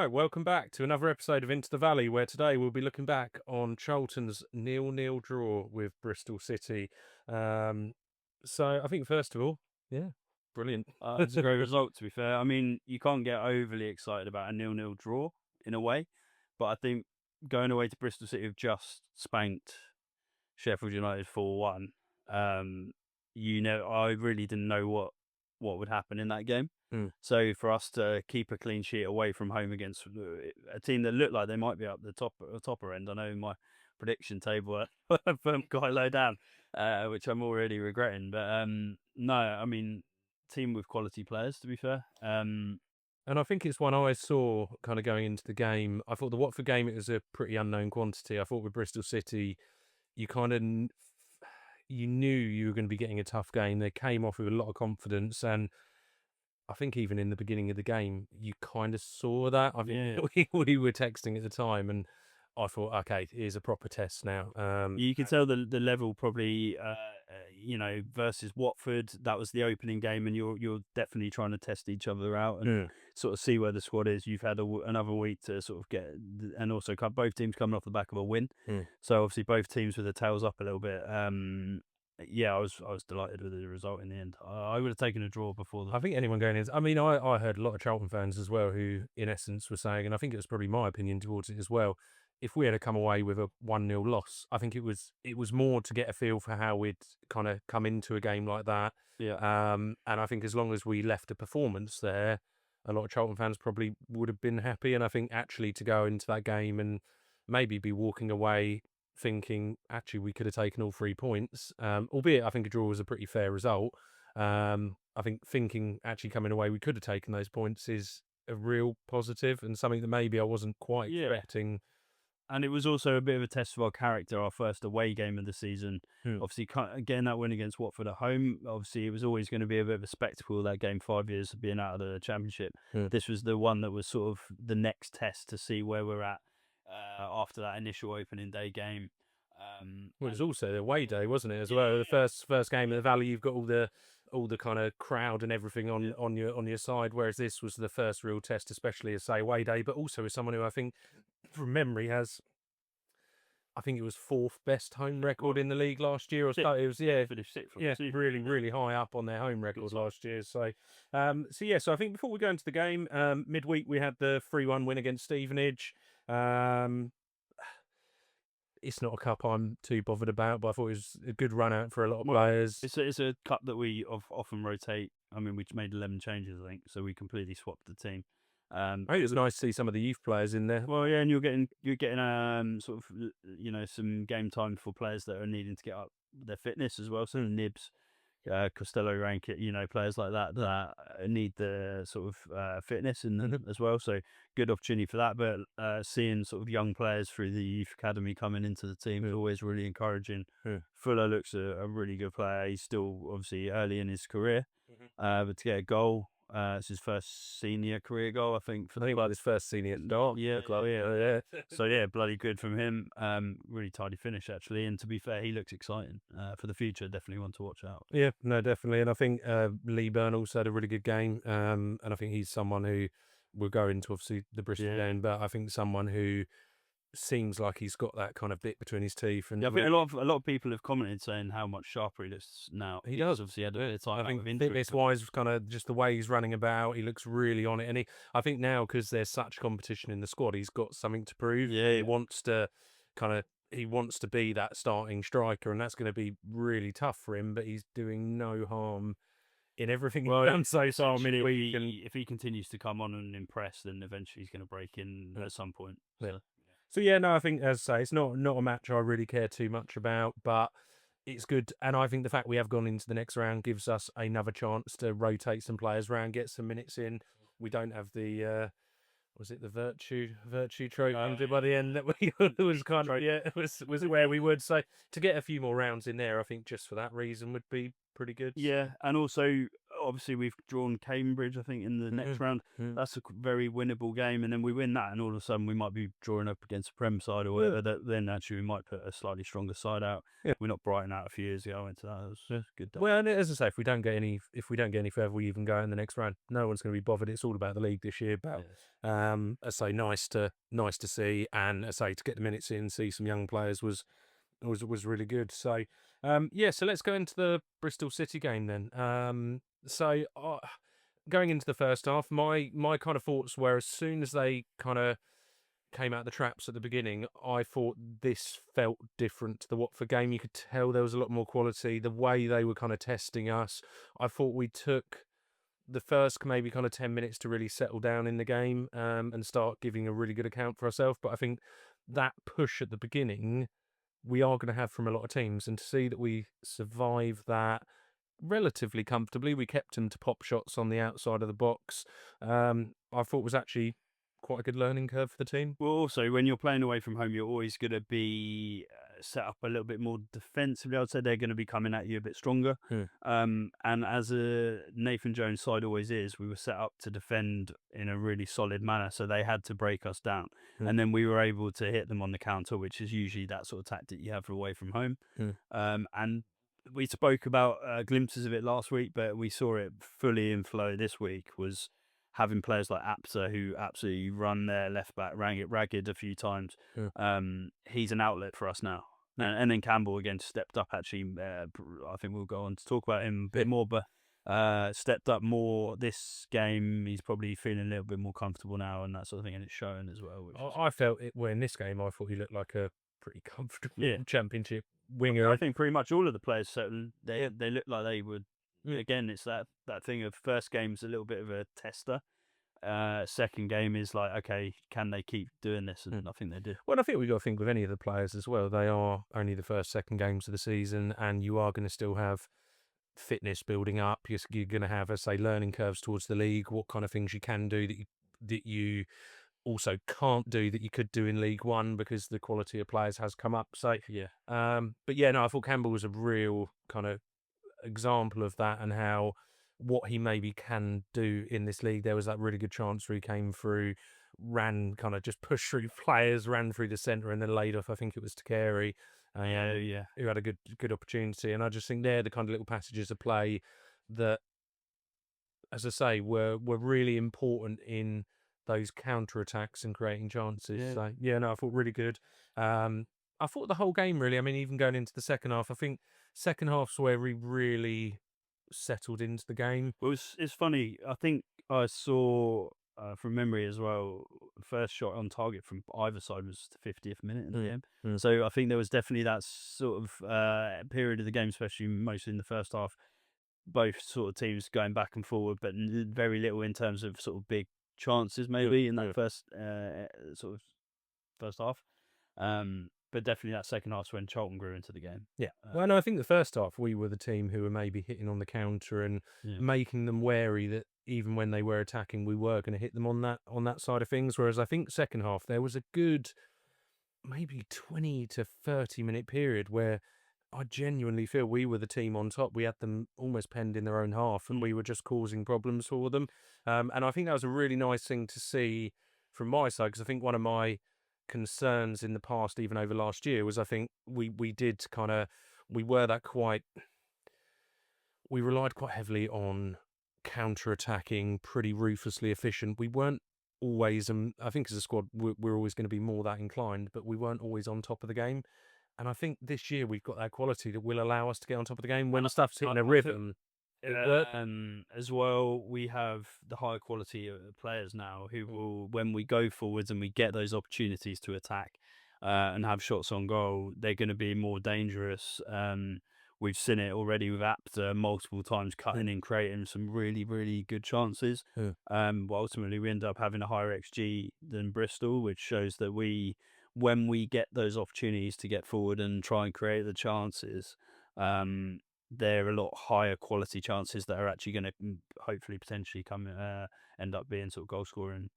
Right, welcome back to another episode of Into the Valley, where today we'll be looking back on Charlton's 0-0 draw with Bristol City. So I think first of all, yeah, brilliant. It's a great result, to be fair. I mean, you can't get overly excited about a 0-0 draw in a way, but I think going away to Bristol City have just spanked Sheffield United 4-1. I really didn't know what would happen in that game. So for us to keep a clean sheet away from home against a team that looked like they might be up the topper end, I know my prediction table quite low down, which I'm already regretting. But no, I mean, team with quality players, to be fair. And I think it's one I saw kind of going into the game. I thought the Watford game, it was a pretty unknown quantity. I thought with Bristol City, you knew you were going to be getting a tough game. They came off with a lot of confidence, and I think even in the beginning of the game, you kind of saw that. I think we were texting at the time, and I thought, okay, here's a proper test now. You can tell the level probably, versus Watford. That was the opening game, and you're definitely trying to test each other out and sort of see where the squad is. You've had another week to sort of get, and also both teams coming off the back of a win. So obviously both teams with the tails up a little bit. I was delighted with the result in the end. I would have taken a draw before that. I think anyone going in, I mean, I heard a lot of Charlton fans as well who, in essence, were saying, and I think it was probably my opinion towards it as well, if we had to come away with a 1-0 loss, I think it was more to get a feel for how we'd kind of come into a game like that. Yeah. And I think as long as we left a performance there, a lot of Charlton fans probably would have been happy. And I think actually to go into that game and maybe be walking away thinking, actually, we could have taken all 3 points, albeit I think a draw was a pretty fair result. I think thinking actually coming away, we could have taken those points is a real positive and something that maybe I wasn't quite expecting. And it was also a bit of a test of our character, our first away game of the season. Obviously, getting that win against Watford at home, obviously it was always going to be a bit of a spectacle, that game, 5 years of being out of the Championship. This was the one that was sort of the next test to see where we're at after that initial opening day game. Well, it was also the away day, wasn't it, as well? The first game in the Valley, you've got all the kind of crowd and everything on your side, whereas this was the first real test, especially as, say, away day, but also as someone who I think, from memory, has, I think it was 4th best home record in the league last year. Or so. It was, finished 6th. Really, really high up on their home record last year. So I think before we go into the game, midweek we had the 3-1 win against Stevenage. It's not a cup I'm too bothered about, but I thought it was a good run out for a lot of players. It's a cup that we often rotate. I mean, we made 11 changes, I think, so we completely swapped the team. I think it was nice to see some of the youth players in there. Well, yeah, and you're getting sort of some game time for players that are needing to get up their fitness as well. So Nibs, Costello, Rank, players like that need the sort of fitness in them as well. So good opportunity for that. But seeing sort of young players through the youth academy coming into the team is always really encouraging. Fuller looks a really good player. He's still obviously early in his career, but to get a goal. It's his first senior career goal, I think. Like his first senior start. So bloody good from him. Really tidy finish actually, and to be fair, he looks exciting for the future. Definitely one to watch out. Yeah, no, definitely, and I think Lee Byrne also had a really good game, and I think he's someone who will go into obviously the Bristol game, but I think someone who seems like he's got that kind of bit between his teeth. And I think a lot of people have commented saying how much sharper he looks now. He does. Obviously had a bit of time. I think fitness-wise, kind of just the way he's running about, he looks really on it. And I think now, because there's such competition in the squad, he's got something to prove. He wants to be that starting striker, and that's going to be really tough for him. But he's doing no harm in everything he's done so far. If he continues to come on and impress, then eventually he's going to break in at some point. So I think, as I say, it's not a match I really care too much about, but it's good. And I think the fact we have gone into the next round gives us another chance to rotate some players around, get some minutes in. We don't have the was it the virtue trophy by the end that was kind of it was where we would. So to get a few more rounds in there, I think just for that reason would be pretty good. Yeah, and also obviously we've drawn Cambridge, I think, in the next Mhm, round. mhm. That's a very winnable game, and then we win that, and all of a sudden we might be drawing up against a Prem side or Yeah, whatever. That then actually we might put a slightly stronger side out. yeah, We're not Brighton out a few years ago. I went to that. It was yeah. good. Well, and as I say, if we don't get any further, we even go in the next round. No one's going to be bothered. It's all about the league this year. About, Yeah. I say, nice to see, and I say to get the minutes in, see some young players was really good. So, yeah. So let's go into the Bristol City game then. Going into the first half, my kind of thoughts were as soon as they kind of came out the traps at the beginning, I thought this felt different to the Watford game. You could tell there was a lot more quality. The way they were kind of testing us, I thought we took the first maybe kind of 10 minutes to really settle down in the game and start giving a really good account for ourselves. But I think that push at the beginning, we are going to have from a lot of teams. And to see that we survived that relatively comfortably, we kept them to pop shots on the outside of the box, I thought was actually quite a good learning curve for the team. Well, also when you're playing away from home, you're always going to be set up a little bit more defensively. I'd say they're going to be coming at you a bit stronger. Hmm. And as a Nathan Jones side always is, we were set up to defend in a really solid manner, so they had to break us down, Hmm. and then we were able to hit them on the counter, which is usually that sort of tactic you have for away from home. Hmm. And we spoke about glimpses of it last week, but we saw it fully in flow this week. Was having players like Apsa who absolutely run their left back ragged a few times. Yeah. He's an outlet for us now. Yeah. And then Campbell again stepped up. Actually, I think we'll go on to talk about him a bit Yeah. more, but stepped up more this game. He's probably feeling a little bit more comfortable now and that sort of thing, and it's showing as well. Which is, I felt it well in this game. I thought he looked like a pretty comfortable yeah, championship I winger. think pretty much all of the players settled. They look like they would. Yeah. Again, it's that thing of first game's a little bit of a tester. Second game is like, okay, can they keep doing this? And I think they do. Well, I think we've got to think with any of the players as well. They are only the first, second games of the season, and you are going to still have fitness building up. You're going to have, as I say, learning curves towards the league. What kind of things you can do that you also can't do that you could do in League One because the quality of players has come up. So, Yeah. but yeah, no, I thought Campbell was a real kind of example of that and how what he maybe can do in this league. There was that really good chance where he came through, ran kind of just pushed through players, ran through the centre and then laid off. I think it was to Carey, Yeah. who had a good opportunity. And I just think they're the kind of little passages of play that, as I say, were really important in those counter attacks and creating chances. Yeah. So yeah, no, I thought really good. I thought the whole game really. I mean, even going into the second half, I think second half's where we really settled into the game. Well, it's funny. I think I saw from memory as well. First shot on target from either side was the 50th minute in the game. So I think there was definitely that sort of period of the game, especially mostly in the first half. Both sort of teams going back and forward, but very little in terms of sort of big chances maybe in that first sort of first half. But definitely that second half's when Charlton grew into the game. Yeah. Well, no, I think the first half we were the team who were maybe hitting on the counter and making them wary that even when they were attacking, we were going to hit them on that side of things. Whereas I think second half there was a good maybe 20 to 30-minute period where I genuinely feel we were the team on top. We had them almost penned in their own half and we were just causing problems for them. And I think that was a really nice thing to see from my side, because I think one of my concerns in the past, even over last year, was I think we did kind of, we were that quite, we relied quite heavily on counter-attacking, pretty ruthlessly efficient. We weren't always, I think as a squad, we're always going to be more that inclined, but we weren't always on top of the game. And I think this year we've got that quality that will allow us to get on top of the game when stuff's hitting a rhythm. As well, we have the higher quality of players now who will, when we go forwards and we get those opportunities to attack and have shots on goal, they're going to be more dangerous. We've seen it already with Apta multiple times cutting and creating some really, really good chances. But ultimately, we end up having a higher XG than Bristol, which shows that when we get those opportunities to get forward and try and create the chances, they're a lot higher quality chances that are actually going to hopefully potentially end up being sort of goal scoring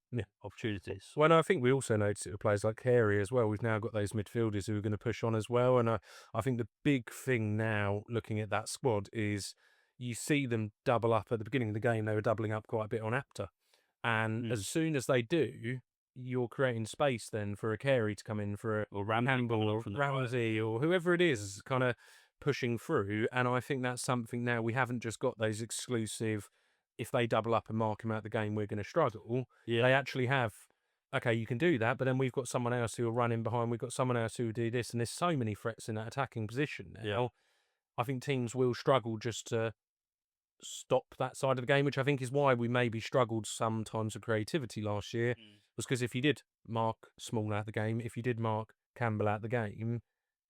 opportunities. Well, no, I think we also noticed it with players like Carey as well. We've now got those midfielders who are going to push on as well. And I think the big thing now, looking at that squad, is you see them double up at the beginning of the game. They were doubling up quite a bit on Apter. And as soon as they do, you're creating space then for a Carey to come in for a Or Ramsey Campbell or from the right. Ramsey or whoever it is kind of pushing through. And I think that's something now we haven't just got those exclusive, if they double up and mark him out the game, we're going to struggle. Yeah. They actually have, okay, you can do that, but then we've got someone else who will run in behind. We've got someone else who will do this. And there's so many threats in that attacking position now. Yeah. I think teams will struggle just to stop that side of the game, which I think is why we maybe struggled sometimes with creativity last year, was because if you did mark Small out the game, if you did mark Campbell out the game,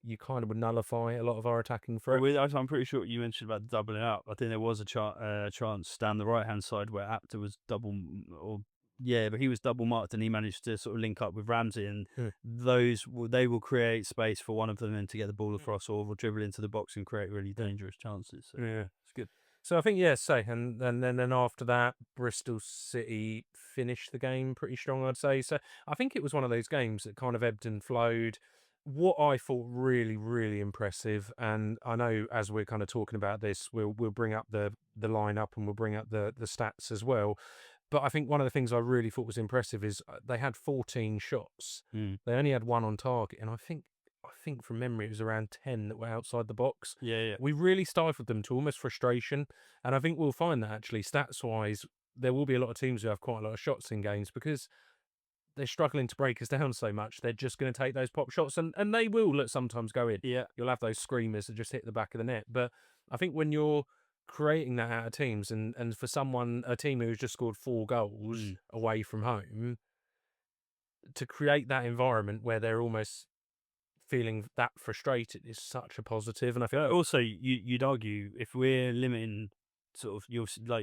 you kind of would nullify a lot of our attacking threat. I'm pretty sure you mentioned about doubling up. I think there was a chance down the right-hand side where Apter was but he was double marked and he managed to sort of link up with Ramsey, and they will create space for one of them then to get the ball across or dribble into the box and create really dangerous chances. So Yeah. it's good. So I think, and then after that, Bristol City finished the game pretty strong, I'd say. So I think it was one of those games that kind of ebbed and flowed. What I thought really, really impressive, and I know as we're kind of talking about this, we'll bring up the lineup and we'll bring up the stats as well. But I think one of the things I really thought was impressive is they had 14 shots. They only had one on target, and I think from memory it was around 10 that were outside the box. Yeah. We really stifled them to almost frustration, and I think we'll find that actually stats-wise, there will be a lot of teams who have quite a lot of shots in games because they're struggling to break us down so much. They're just going to take those pop shots, and they will sometimes go in. Yeah. You'll have those screamers that just hit the back of the net. But I think when you're creating that out of teams, and for a team who's just scored 4 goals away from home, to create that environment where they're almost feeling that frustrated is such a positive. And I think also you'd argue if we're limiting sort of,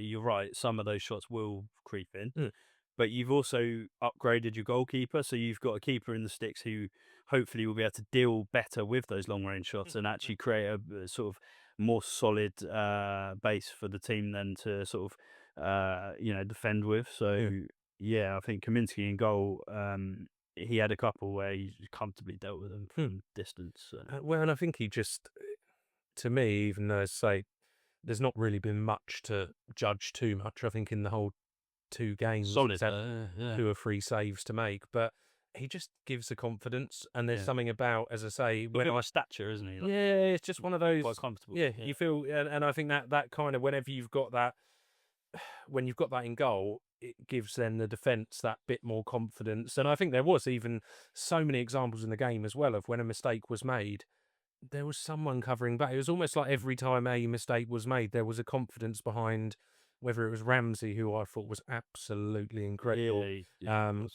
you're right, some of those shots will creep in. But you've also upgraded your goalkeeper, so you've got a keeper in the sticks who hopefully will be able to deal better with those long-range shots and actually create a sort of more solid base for the team then to sort of defend with. So I think Kaminsky in goal, he had a couple where he comfortably dealt with them from distance. So. Well, and I think he just, to me, even though there's not really been much to judge too much, I think in the whole 2 games, solid, 2 or 3 saves to make, but he just gives the confidence, and there's something about, as I say, when my stature, isn't he? It's just one of those quite comfortable. You feel, and I think that kind of, whenever you've got that, when you've got that in goal, it gives then the defence that bit more confidence. And I think there was even so many examples in the game as well of when a mistake was made, there was someone covering back. It was almost like every time a mistake was made, there was a confidence behind, whether it was Ramsey, who I thought was absolutely incredible,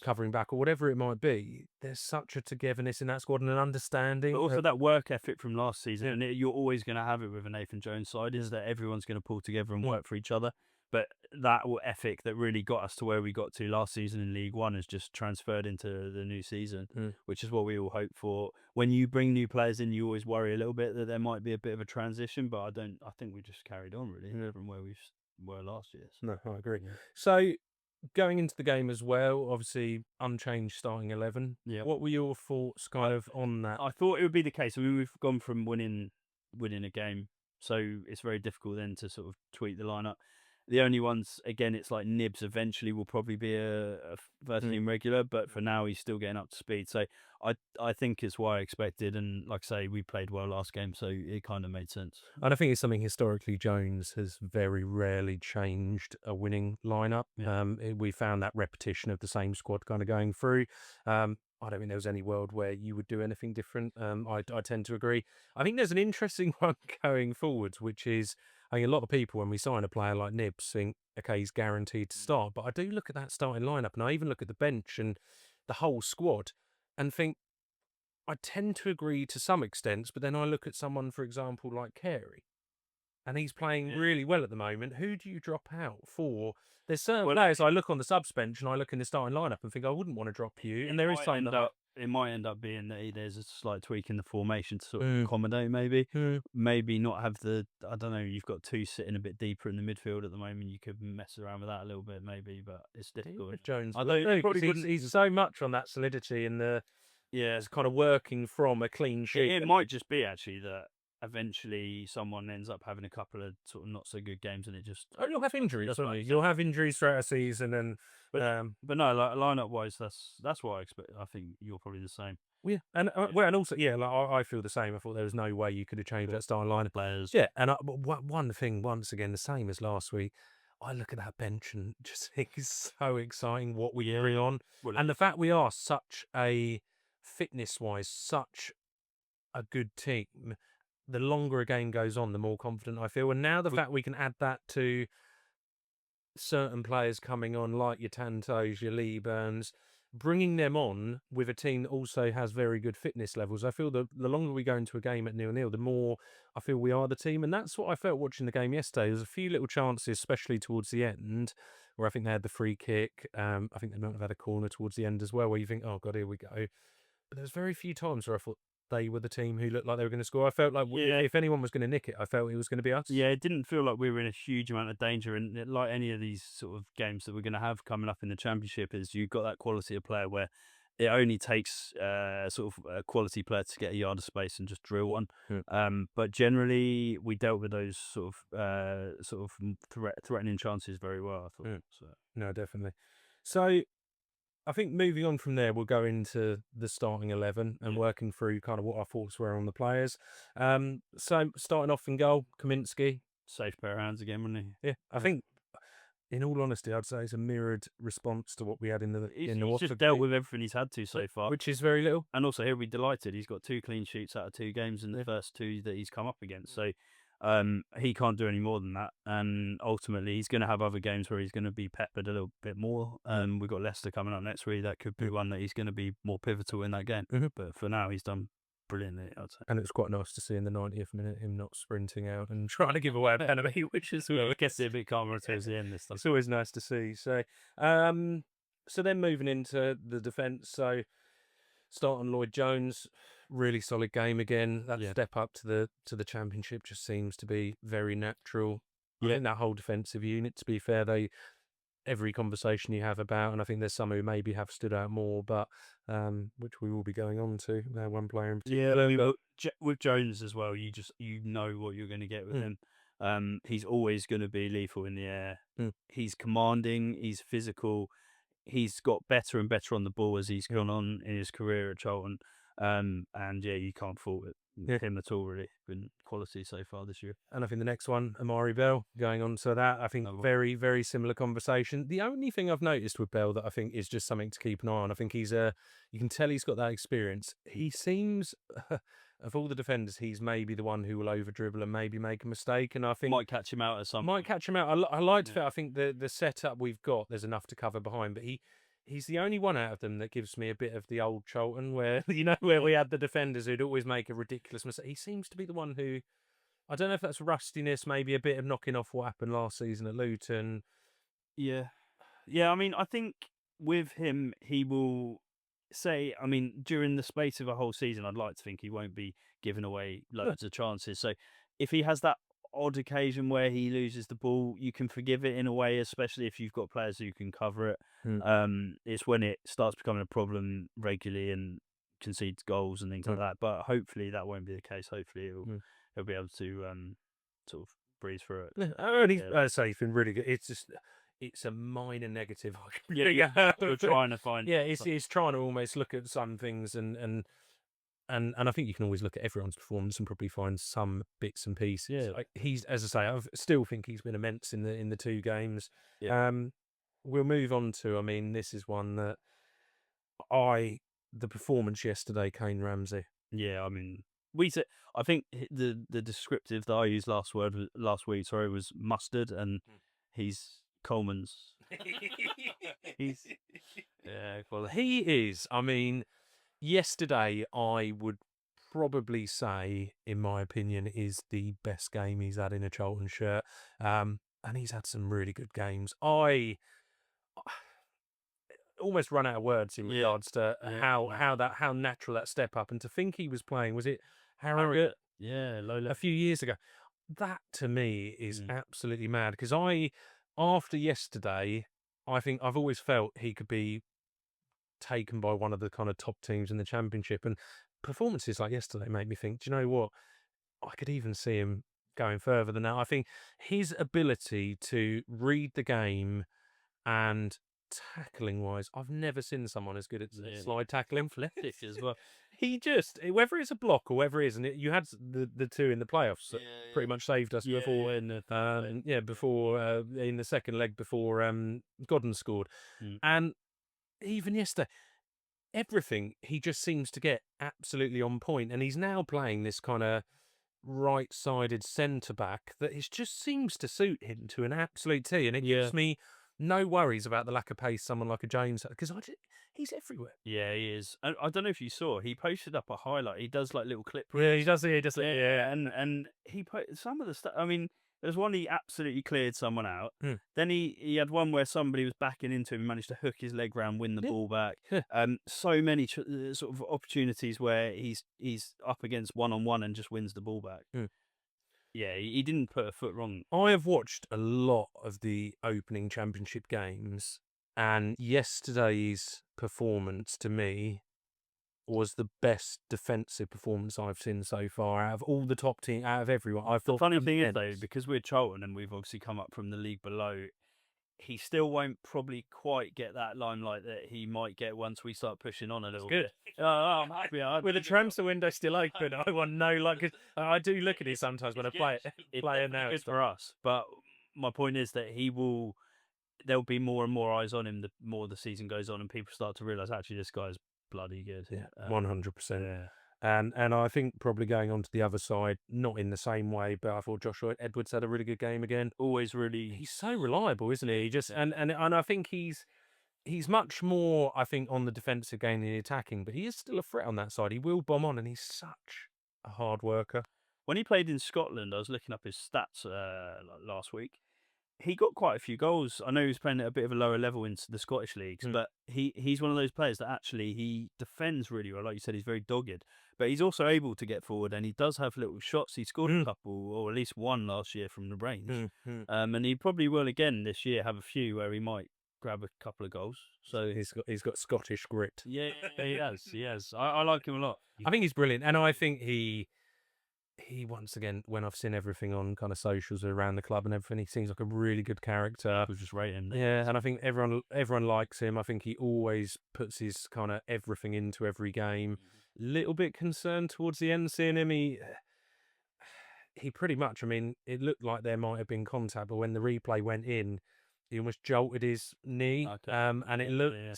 covering back, or whatever it might be. There's such a togetherness in that squad and an understanding. But also that work ethic from last season, and you're always going to have it with a Nathan Jones side, is that everyone's going to pull together and work for each other. But that ethic that really got us to where we got to last season in League One has just transferred into the new season, which is what we all hope for. When you bring new players in, you always worry a little bit that there might be a bit of a transition, but I think we just carried on really from where we were last year. So. No, I agree. So going into the game as well, obviously unchanged starting 11. Yeah. What were your thoughts kind of on that? I thought it would be the case. I mean, we've gone from winning a game, so it's very difficult then to sort of tweak the lineup. The only ones, again, it's like Nibs eventually will probably be a first team regular, but for now he's still getting up to speed. So I think it's what I expected, and like I say, we played well last game, so it kind of made sense. And I think it's something historically Jones has very rarely changed a winning lineup. Yeah. We found that repetition of the same squad kind of going through. I don't think there was any world where you would do anything different. I tend to agree. I think there's an interesting one going forwards, which is, I think a lot of people, when we sign a player like Nibs, think, okay, he's guaranteed to start. But I do look at that starting lineup, and I even look at the bench and the whole squad and think, I tend to agree to some extent, but then I look at someone, for example, like Carey, and he's playing really well at the moment. Who do you drop out for? There's certain players I look on the subs bench and I look in the starting lineup and think I wouldn't want to drop you. And there is something it might end up being that there's a slight tweak in the formation to sort of accommodate, maybe. Maybe not have I don't know, you've got 2 sitting a bit deeper in the midfield at the moment. You could mess around with that a little bit, maybe, but it's difficult. Jones, he's so much on that solidity and it's kind of working from a clean sheet. It might just be actually that eventually someone ends up having a couple of sort of not so good games, and it just Oh, you'll have injuries, just won't you? like You'll have injuries throughout a season, and but um, but no, like lineup wise, that's what I expect. I think you're probably the same. yeah, and Yeah. well, and also, yeah, like I feel the same. I thought there was no way you could have changed Got that starting line. players. Yeah, and but one thing, once again, the same as last week. I look at that bench and just think it's so exciting what we bring Yeah. on, Well, and the fact we are such a fitness-wise, such a good team. The longer a game goes on, the more confident I feel. And now the fact we can add that to certain players coming on, like your Tantos, your Lee Burns, bringing them on with a team that also has very good fitness levels. I feel the longer we go into a game at 0-0, the more I feel we are the team. And that's what I felt watching the game yesterday. There's a few little chances, especially towards the end, where I think they had the free kick. I think they might have had a corner towards the end as well, where you think, oh, God, here we go. But there's very few times where I thought they were the team who looked like they were going to score. I felt like yeah. if anyone was going to nick it, I felt it was going to be us. Yeah, it didn't feel like we were in a huge amount of danger, and like any of these sort of games that we're going to have coming up in the championship, is you've got that quality of player where it only takes sort of a quality player to get a yard of space and just drill one. Yeah. But generally, we dealt with those sort of threatening chances very well. I thought. Yeah. So No, definitely. So I think moving on from there, we'll go into the starting 11 and yeah, working through kind of what our thoughts were on the players. So starting off in goal, Kaminsky. safe pair of hands again, wasn't Yeah, I Yeah. think, in all honesty, I'd say it's a mirrored response to what we had in the he? in the He's just Watford dealt game, with everything he's had to so far. which is very little. And also, he'll be delighted. He's got 2 clean sheets out of 2 games in the Yeah. first 2 that he's come up against. So he can't do any more than that. And ultimately, he's going to have other games where he's going to be peppered a little bit more. We've got Leicester coming up next week. That could be one that he's going to be more pivotal in that game. Mhm. But for now, he's done brilliantly, I'd say. And it was quite nice to see in the 90th minute him not sprinting out and trying to give away a penalty, which is Well, it gets it a bit calmer towards the end this time. it's always nice to see. So then moving into the defence, so starting Lloyd Jones, really solid game again. That Yeah. step up to the championship just seems to be very natural. I Yeah. think that whole defensive unit, to be fair, every conversation you have about, and I think there's some who maybe have stood out more, but which we will be going on to. One player in Yeah, particular. with Jones as well, you know what you're going to get with him. He's always going to be lethal in the air. Mm. He's commanding. He's physical. He's got better and better on the ball as he's gone on in his career at Charlton. And yeah, you can't fault it. Yeah. Him at all, really. Been quality so far this year. And I think the next one, Amari Bell, going on to that, I think No, very, very similar conversation. The only thing I've noticed with Bell that I think is just something to keep an eye on, I think you can tell he's got that experience. He seems, of all the defenders, he's maybe the one who will over dribble and maybe make a mistake. And I think might catch him out at some. might catch him out. I liked Yeah. it. I think the setup we've got, there's enough to cover behind, but he's the only one out of them that gives me a bit of the old Charlton where, where we had the defenders who'd always make a ridiculous mistake. He seems to be the one who, I don't know if that's rustiness, maybe a bit of knocking off what happened last season at Luton. Yeah. Yeah, I mean, I think with him, he will say, I mean, during the space of a whole season, I'd like to think he won't be giving away loads of chances. So if he has that odd occasion where he loses the ball, you can forgive it in a way, especially if you've got players who can cover it. It's when it starts becoming a problem regularly and concedes goals and things like that. But hopefully that won't be the case. Hopefully he'll be able to sort of breeze through it. I say he's been really good. It's a minor negative. We're trying to find. Yeah, it's trying to almost look at some things and I think you can always look at everyone's performance and probably find some bits and pieces. Yeah. Like he's, as I say, I still think he's been immense in the 2 games. Yeah. We'll move on to. I mean, this is one that the performance yesterday, Kane Ramsey. Yeah, I mean, we said. I think the descriptive that I used last week, sorry, was mustard, and he's Coleman's. He's Yeah, well, he is. I mean, yesterday I would probably say, in my opinion, is the best game he's had in a Charlton shirt. And he's had some really good games. I almost run out of words in regards to how natural that step up, and to think he was playing, was it Harrogate? Yeah, Lola. A few years ago. That to me is absolutely mad, because after yesterday, I think I've always felt he could be taken by one of the kind of top teams in the championship, and performances like yesterday made me think, do you know what? I could even see him going further than that. I think his ability to read the game and tackling wise, I've never seen someone as good at slide tackling. Athletic as well. He just, whether it's a block or whether it isn't, you had the two in the playoffs that pretty much saved us before. Before in the second leg before Godden scored, and even yesterday, everything he just seems to get absolutely on point, and he's now playing this kind of right-sided centre back that it just seems to suit him to an absolute T, and it gives me no worries about the lack of pace someone like a James, because he's everywhere. Yeah, he is. I don't know if you saw, he posted up a highlight. He does like little clip. Yeah, he does. He does. And he put some of the stuff. I mean, there's one he absolutely cleared someone out. Then he had one where somebody was backing into him, he managed to hook his leg round, win the ball back. So many sort of opportunities where he's up against one-on-one and just wins the ball back. Yeah, he didn't put a foot wrong. I have watched a lot of the opening championship games, and yesterday's performance to me was the best defensive performance I've seen so far out of all the top team, out of everyone. I thought The funny thing is, though, because we're Charlton and we've obviously come up from the league below, he still won't probably quite get that limelight that he might get once we start pushing on a little bit. I'm happy. With the transfer window still open, I want no luck. I do look at it sometimes when I play it now. It's for us, but my point is that there'll be more and more eyes on him the more the season goes on, and people start to realise actually this guy's bloody good. 100%. And I think probably going on to the other side, not in the same way, but I thought Joshua Edwards had a really good game again. He's so reliable, isn't he? He just and I think he's much more, I think, on the defensive game than the attacking, but he is still a threat on that side. He will bomb on, and he's such a hard worker. When he played in Scotland, I was looking up his stats last week. He got quite a few goals. I know he was playing at a bit of a lower level in the Scottish leagues, but he's one of those players that actually he defends really well. Like you said, he's very dogged, but he's also able to get forward, and he does have little shots. He scored a couple, or at least one last year from the range, and he probably will again this year have a few where he might grab a couple of goals. So he's got Scottish grit. Yeah, he has. I like him a lot. I think he's brilliant, and I think he once again, when I've seen everything on kind of socials around the club and everything, he seems like a really good character. People just rate him. Yeah, and I think everyone likes him. I think he always puts his kind of everything into every game. Little bit concerned towards the end seeing him. He pretty much, I mean, it looked like there might have been contact, but when the replay went in, he almost jolted his knee. And it looked... Yeah.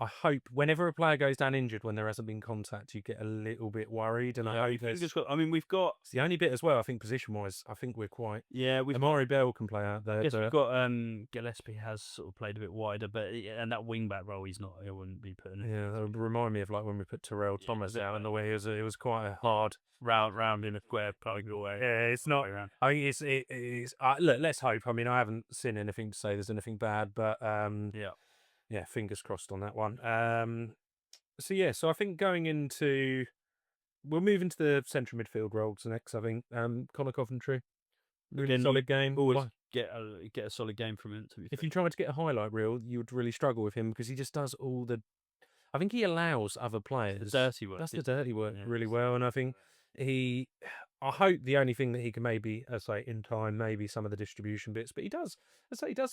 I hope whenever a player goes down injured when there hasn't been contact, you get a little bit worried. And I hope we've got... It's the only bit as well, I think, position-wise, I think we're quite... Yeah, Amari Bell can play out there. Yes, we've got... Gillespie has sort of played a bit wider, but... And that wing-back role, I wouldn't be putting... Yeah, that would remind me of like when we put Terrell Thomas out in the way. It was quite a hard... round in a square peg away. Yeah, it's not... I mean, it's look, let's hope. I mean, I haven't seen anything to say there's anything bad, but... Yeah, fingers crossed on that one. So I think going into... We'll move into the central midfield roles next, I think. Connor Coventry, really solid game. Always get a solid game from him, to be fair. If you tried to get a highlight reel, you would really struggle with him because he just does all the... I think he allows other players... The dirty work. That's the dirty work really well, and I think I hope the only thing that he can maybe, in time, maybe some of the distribution bits, but he does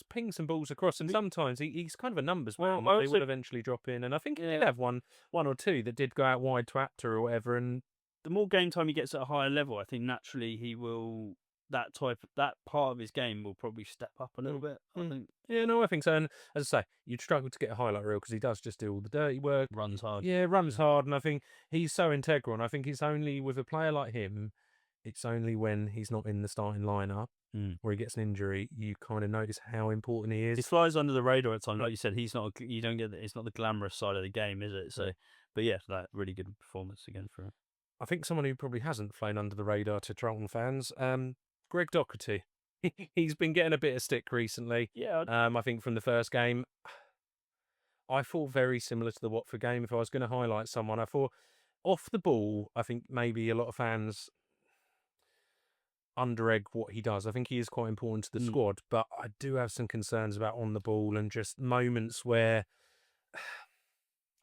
ping some balls across, and sometimes he's kind of a numbers man. They would eventually drop in, and I think he did have one or two that did go out wide to Apter or whatever, and the more game time he gets at a higher level, I think naturally he will... That part of his game will probably step up a little bit, I think. Yeah, no, I think so. And as I say, you'd struggle to get a highlight reel because he does just do all the dirty work. Runs hard. Yeah, runs hard. And I think he's so integral. And I think it's only with a player like him, it's only when he's not in the starting lineup or he gets an injury, you kind of notice how important he is. He flies under the radar at times. Like you said, it's not the glamorous side of the game, is it? So, but yeah, that really good performance again for him. I think someone who probably hasn't flown under the radar to Charlton fans, Greg Docherty. He's been getting a bit of stick recently. Yeah. I think from the first game, I thought very similar to the Watford game. If I was going to highlight someone, I thought off the ball, I think maybe a lot of fans under-egg what he does. I think he is quite important to the squad, but I do have some concerns about on the ball and just moments where,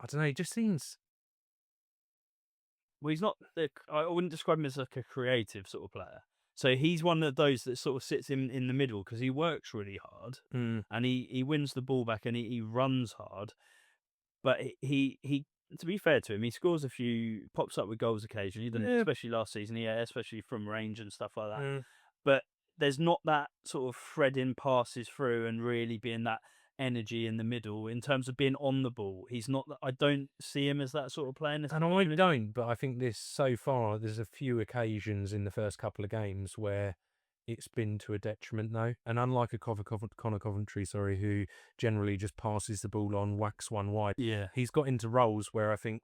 I don't know, he just seems... Well, he's not. I wouldn't describe him as like a creative sort of player. So he's one of those that sort of sits in the middle because he works really hard Mm. and he wins the ball back and he runs hard. But he to be fair to him, he scores a few, pops up with goals occasionally, doesn't he? Yeah. Especially last season, yeah, especially from range and stuff like that. Mm. But there's not that sort of threading passes through and really being that energy in the middle in terms of being on the ball. He's not. I don't see him as that sort of player. And I don't, but I think this so far, there's a few occasions in the first couple of games where it's been to a detriment, though. And unlike a Connor Coventry, sorry, who generally just passes the ball on, whacks one wide, Yeah. he's got into roles where I think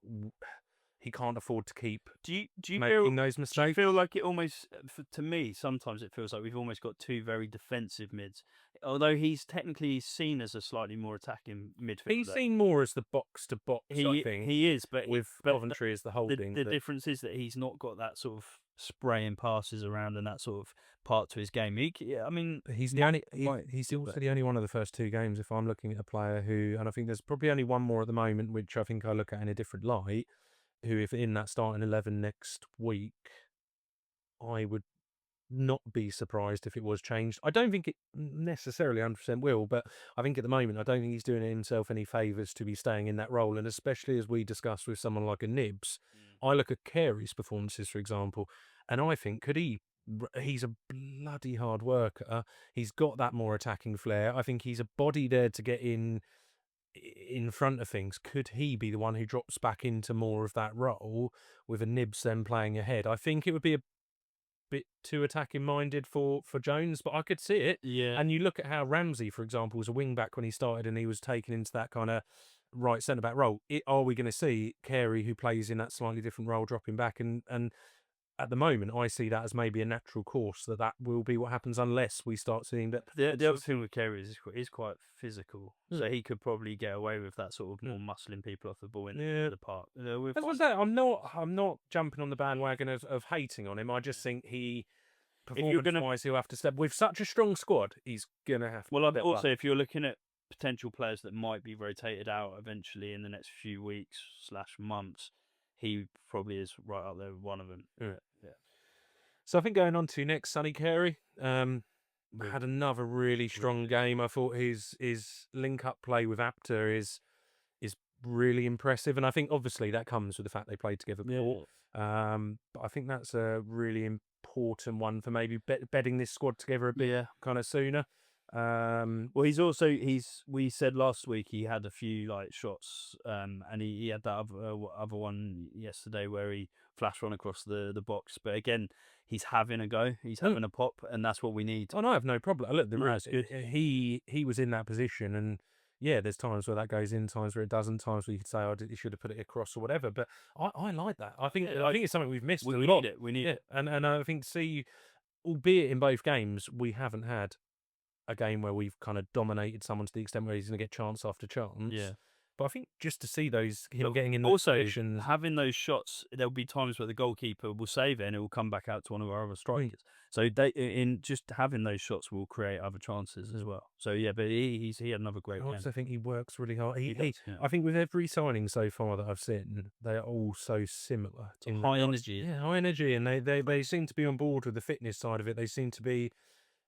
he can't afford to keep Do you making feel those do you mistakes. feel like it almost to me sometimes it feels like we've almost got two very defensive mids, although he's technically seen as a slightly more attacking midfielder. He's seen more as the box to box, I think, He is, but with Coventry as the holding. the difference is that he's not got that sort of spraying passes around and that sort of part to his game. Yeah, I mean, He's the only. might He's do also that. the only one of the first two games. If I'm looking at a player who, and I think there's probably only one more at the moment, which I think I look at in a different light. Who, if in that starting 11 next week, I would not be surprised if it was changed. I don't think it necessarily 100% will, but I think at the moment, I don't think he's doing himself any favours to be staying in that role. And especially as we discussed with someone like a Nibs, I look at Carey's performances, for example, and I think he's a bloody hard worker. He's got that more attacking flair. I think he's a body there to get in front of things. Could he be the one who drops back into more of that role with a Nibs then playing ahead? I think it would be a bit too attacking minded for Jones, but I could see it. Yeah. And you look at how Ramsey, for example, was a wing back when he started and he was taken into that kind of right centre back role. Are we going to see Carey, who plays in that slightly different role, dropping back? And at the moment, I see that as maybe a natural course that will be what happens unless we start seeing that. The other thing with Kerry is he's quite physical, so he could probably get away with that sort of more muscling people off the ball in the park. That's what I'm not jumping on the bandwagon of hating on him. I just think performance-wise, he'll have to step. With such a strong squad, he's going to have to. Well, also, if you're looking at potential players that might be rotated out eventually in the next few weeks / months, he probably is right up there with one of them. Yeah. So I think going on to next, Sonny Carey had another really strong game. I thought his link-up play with Apter is really impressive, and I think obviously that comes with the fact they played together before. But I think that's a really important one for maybe bedding this squad together a bit kind of sooner. Well, we said last week he had a few like shots, and he had that other one yesterday where he flashed one across the box. But again, he's having a go, he's having a pop, and that's what we need. Oh, no, I have no problem. Look, good. he was in that position, and yeah, there's times where that goes in, times where it doesn't, times where you could say, "Oh, you should have put it across" or whatever. But I like that. I think it's something we've missed. We need it. We need it. And I think albeit in both games, we haven't had a game where we've kind of dominated someone to the extent where he's going to get chance after chance. Yeah. But I think just to see him getting in also positions, having those shots, there'll be times where the goalkeeper will save it and it will come back out to one of our other strikers. So in just having those shots will create other chances as well. So yeah, but he had another great game. I also think he works really hard. Does, I think with every signing so far that I've seen, they are all so similar. High energy. Yeah, high energy, and they seem to be on board with the fitness side of it. They seem to be.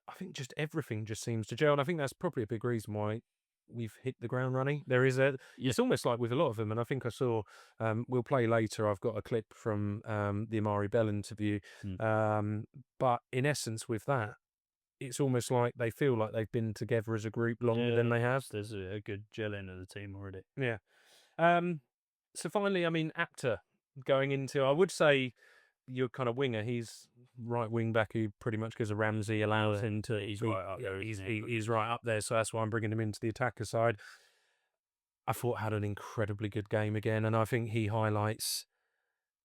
I think just everything just seems to gel, and I think that's probably a big reason why we've hit the ground running. There is it's almost like with a lot of them, and I think I saw, we'll play later, I've got a clip from the Amari Bell interview, but in essence with that, it's almost like they feel like they've been together as a group longer than they have. There's a good gelling of the team already. Yeah. So finally, I mean, Apter going into, I would say, your kind of winger, he's right wing back who pretty much gives a Ramsey, allows him to. He's right up there. He's right up there, so that's why I'm bringing him into the attacker side. I thought had an incredibly good game again, and I think he highlights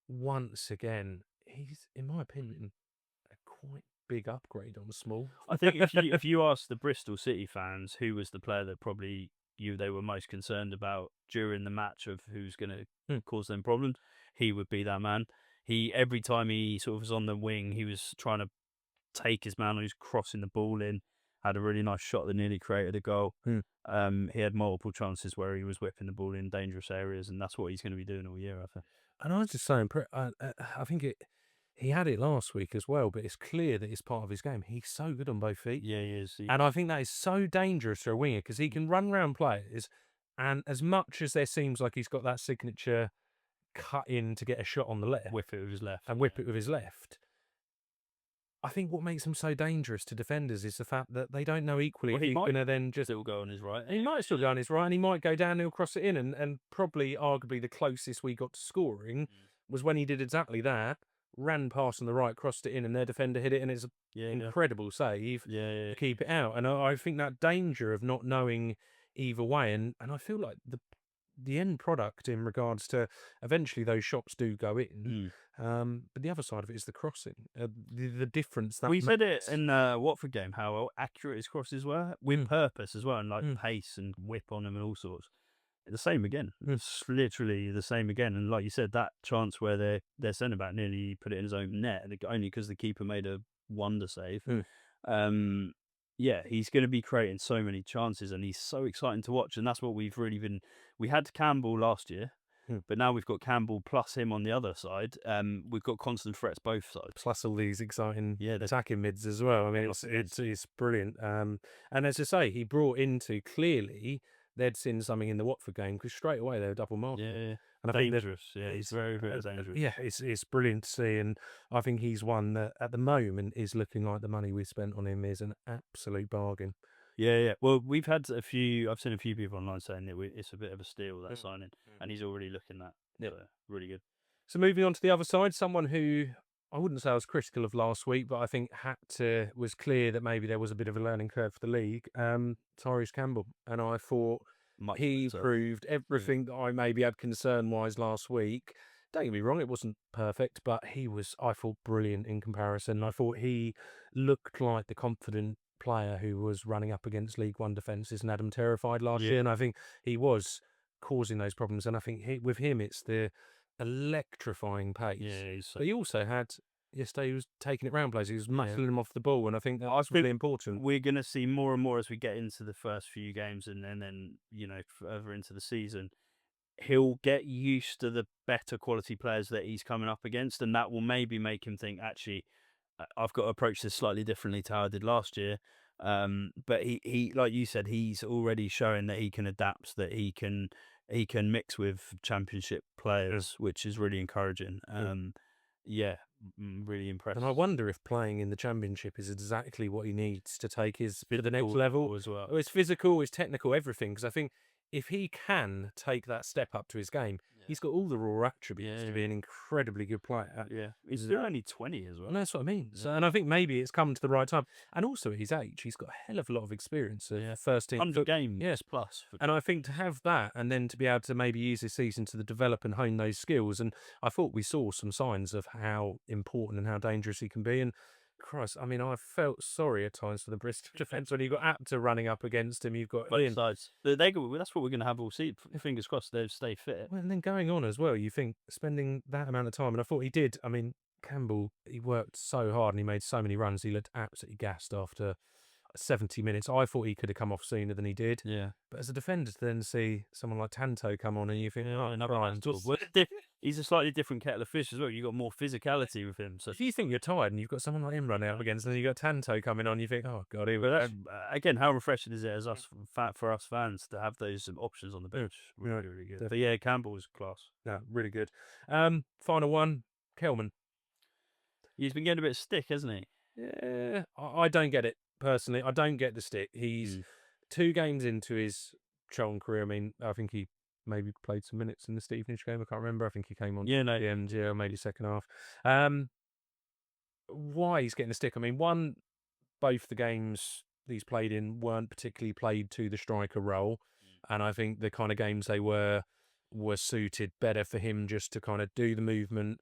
once again. He's, in my opinion, a quite big upgrade on Small. I think if you ask the Bristol City fans who was the player that probably they were most concerned about during the match of who's going to cause them problems, he would be that man. Every time he sort of was on the wing, he was trying to take his man, he was crossing the ball in, had a really nice shot that nearly created a goal. He had multiple chances where he was whipping the ball in dangerous areas, and that's what he's going to be doing all year, I think. And I was just saying, I think he had it last week as well, but it's clear that it's part of his game. He's so good on both feet. Yeah, he is. And I think that is so dangerous for a winger because he can run around players. And as much as there seems like he's got that signature cut in to get a shot on the left Whip it with his left. and whip it with his left, I think what makes him so dangerous to defenders is the fact that they don't know equally Well, if he he's might going to then just. still go on his right. He might still go on his right and he might go down and he'll cross it in. And probably, arguably, the closest we got to scoring was when he did exactly that, ran past on the right, crossed it in, and their defender hit it, and it's an incredible save to keep it out. And I think that danger of not knowing either way, and I feel like the end product in regards to eventually those shots do go in. But the other side of it is the crossing, the difference that We said it makes. in Watford game how accurate his crosses were with purpose as well, and like pace and whip on them and all sorts. The same again. It's literally the same again. And like you said, that chance where their centre back nearly put it in his own net, and only because the keeper made a wonder save. Yeah, he's going to be creating so many chances, and he's so exciting to watch. And that's what we've really been. We had Campbell last year, but now we've got Campbell plus him on the other side. We've got constant threats both sides. Plus all these exciting attacking mids as well. I mean, it's brilliant. And as I say, he brought into clearly they'd seen something in the Watford game because straight away they were double marking. Yeah. And I dangerous. Yeah, he's very, very dangerous. Yeah, it's brilliant to see, and I think he's one that at the moment is looking like the money we spent on him is an absolute bargain. Yeah. Well, I've seen a few people online saying that it's a bit of a steal, that signing, and he's already looking that. Yeah, so, really good. So moving on to the other side, someone who I wouldn't say I was critical of last week, but I think was clear that maybe there was a bit of a learning curve for the league. Tyrese Campbell, and I thought he proved everything that I maybe had concern-wise last week. Don't get me wrong, it wasn't perfect, but he was, I thought, brilliant in comparison. I thought he looked like the confident player who was running up against League One defences and had them terrified last year, and I think he was causing those problems. And I think with him, it's the electrifying pace. Yeah, but he also had yesterday. He was taking it round places. He was muscling them off the ball, and I think that's really important. We're going to see more and more as we get into the first few games, and then further into the season. He'll get used to the better quality players that he's coming up against, and that will maybe make him think, actually, I've got to approach this slightly differently to how I did last year. But he, like you said, he's already showing that he can adapt, that he can mix with championship players, which is really encouraging. Really impressed. And I wonder if playing in the championship is exactly what he needs to take his to the next level as well. It's physical, it's technical, everything. Because I think if he can take that step up to his game, he's got all the raw attributes to be an incredibly good player. Yeah, he's still only 20 as well. And that's what I mean. So, and I think maybe it's come to the right time. And also at his age, he's got a hell of a lot of experience. First team 100 games plus. And I think to have that and then to be able to maybe use this season to develop and hone those skills. And I thought we saw some signs of how important and how dangerous he can be. And Christ, I mean, I felt sorry at times for the Bristol defence when you got Apter running up against him. You've got both sides. That's what we're going to have all season. Fingers crossed they stay fit. Well, and then going on as well, you think spending that amount of time, and I thought he did. I mean, Campbell, he worked so hard and he made so many runs. He looked absolutely gassed after 70 minutes. I thought he could have come off sooner than he did. Yeah. But as a defender to then see someone like Tanto come on and you think, he's a slightly different kettle of fish as well. You've got more physicality with him. So if you think you're tired and you've got someone like him running up against, and then you've got Tanto coming on, you think, oh God, again, how refreshing is it for us fans to have those options on the bench? Really, really good. But yeah, Campbell was class. Yeah, really good. Final one, Kelman. He's been getting a bit of stick, hasn't he? Yeah, I don't get it. Personally, I don't get the stick. He's 2 games into his Charlton career. I mean, I think he maybe played some minutes in the Stevenage game. I can't remember. I think he came on at the end, maybe second half. Why he's getting the stick? I mean, both the games he's played in weren't particularly played to the striker role, and I think the kind of games they were suited better for him just to kind of do the movement,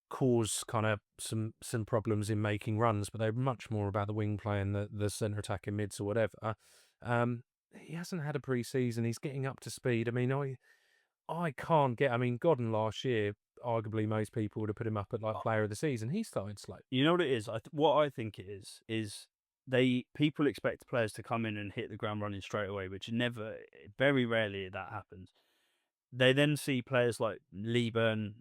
cause kind of some problems in making runs, but they're much more about the wing play and the centre attacking mids or whatever. He hasn't had a pre-season. He's getting up to speed. I mean, I can't get. I mean, Godden last year, arguably most people would have put him up at like player of the season. He started slow. You know what it is? What I think it is people expect players to come in and hit the ground running straight away, which very rarely that happens. They then see players like Lieburn,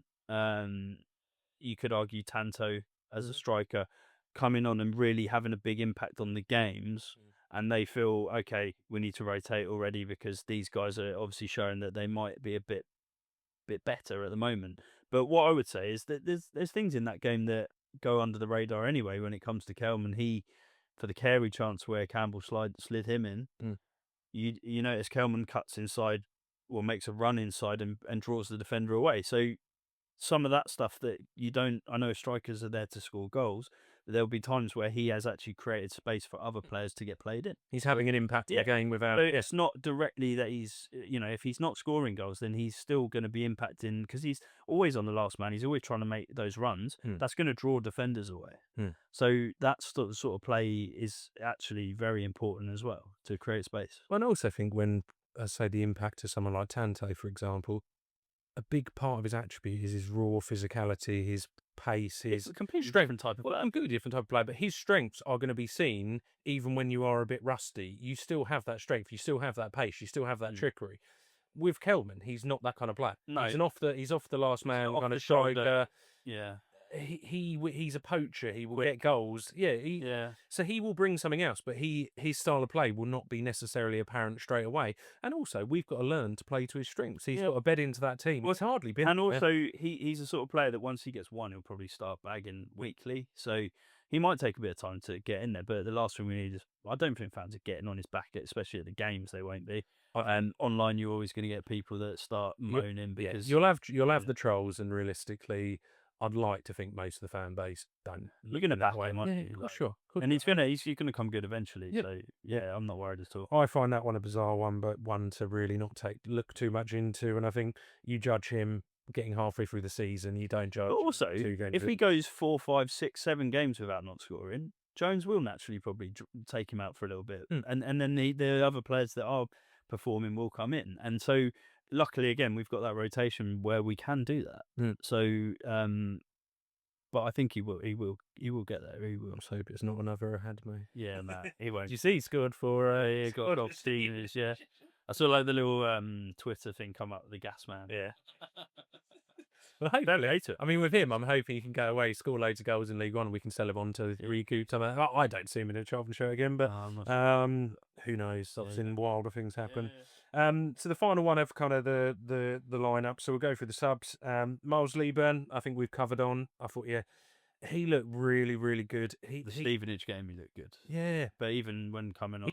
you could argue Tanto as a striker, coming on and really having a big impact on the games. And they feel, okay, we need to rotate already because these guys are obviously showing that they might be a bit better at the moment. But what I would say is that there's things in that game that go under the radar anyway when it comes to Kelman. For the Carey chance where Campbell slid him in, you notice Kelman cuts inside or makes a run inside and draws the defender away. So some of that stuff that I know strikers are there to score goals, but there'll be times where he has actually created space for other players to get played in. He's having an impact in the game without. So it's not directly that he's, if he's not scoring goals, then he's still going to be impacting because he's always on the last man. He's always trying to make those runs. That's going to draw defenders away. So that sort of play is actually very important as well to create space. Well, and I also think when, say, the impact of someone like Tante, for example, a big part of his attribute is his raw physicality, his pace, his completely strength. different type of Well, player. I'm good, different type of player, but his strengths are going to be seen even when you are a bit rusty. You still have that strength, you still have that pace, you still have that trickery. With Kelman, he's not that kind of player. No. He's off the last man Off kind the of shoulder. striker. Yeah. He's a poacher. He will get goals. So he will bring something else, but his style of play will not be necessarily apparent straight away. And also, we've got to learn to play to his strengths. He's got to bed into that team. Well, it's hardly been. And also, he's a sort of player that once he gets one, he'll probably start bagging weekly. So he might take a bit of time to get in there. But the last thing we need is, I don't think fans are getting on his back, especially at the games. They won't be. And online, you're always going to get people that start moaning because you'll have the trolls, and realistically, I'd like to think most of the fan base don't. You're going to back him, aren't you? Sure. And he's going to come good eventually. So I'm not worried at all. I find that one a bizarre one, but one to really not look too much into. And I think you judge him getting halfway through the season. You don't judge. But also, 2 games. if he goes 4, 5, 6, 7 games without not scoring, Jones will naturally probably take him out for a little bit, and then the other players that are performing will come in. And so, luckily, again, we've got that rotation where we can do that. So, but I think he will get there. He will. Let's hope it's not another Hadme. Yeah, no, he won't. Did you see he scored for got off Stevenage, yeah. I saw like the little Twitter thing come up, the gas man. Yeah. Well, hopefully, I mean, with him, I'm hoping he can go away, score loads of goals in League One, and we can sell him on to recoup some of that. I don't see him in a Charlton shirt again, but who knows? I've seen wilder things happen. So the final one of kind of the lineup. So we'll go through the subs. Miles Lieburn, I think we've covered on. I thought, he looked really, really good. The Stevenage game, he looked good. Yeah, but even when coming on,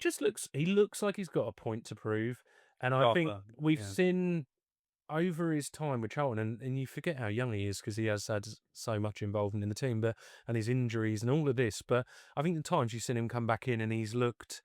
he looks like he's got a point to prove. And I think we've seen over his time with Charlton, and you forget how young he is because he has had so much involvement in the team, and his injuries and all of this. But I think the times you've seen him come back in and he's looked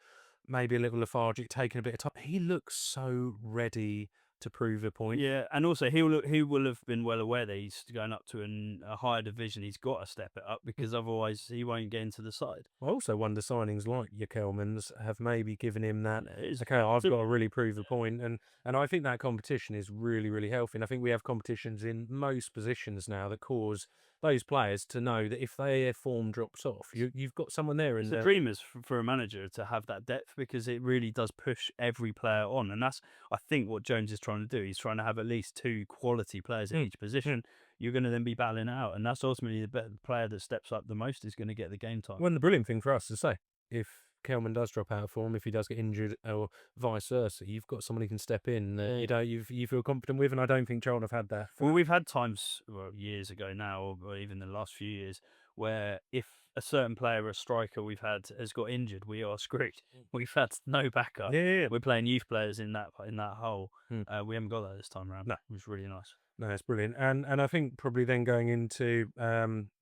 maybe a little lethargic, taking a bit of time. He looks so ready to prove a point. Yeah, and also he will have been well aware that he's going up to a higher division. He's got to step it up because otherwise he won't get into the side. I also wonder signings like your Kelmans have maybe given him that. Okay, I've got to really prove a point, and I think that competition is really, really healthy. And I think we have competitions in most positions now that cause those players to know that if their form drops off, you've got someone there. It's a dream is for a manager to have that depth because it really does push every player on, and that's I think what Jones is trying to do. He's trying to have at least 2 quality players in each position. You're going to then be battling out, and that's ultimately the better player that steps up the most is going to get the game time. Well, the brilliant thing for us to say, if Kelman does drop out of form, if he does get injured or vice versa, you've got someone who can step in that you feel confident with, and I don't think Charlton have had that. Well, we've had times, years ago now, or even the last few years, where if a certain player, a striker we've had, has got injured, we are screwed. We've had no backup. Yeah. We're playing youth players in that hole. We haven't got that this time around. No. It was really nice. No, it's brilliant. And I think probably then going into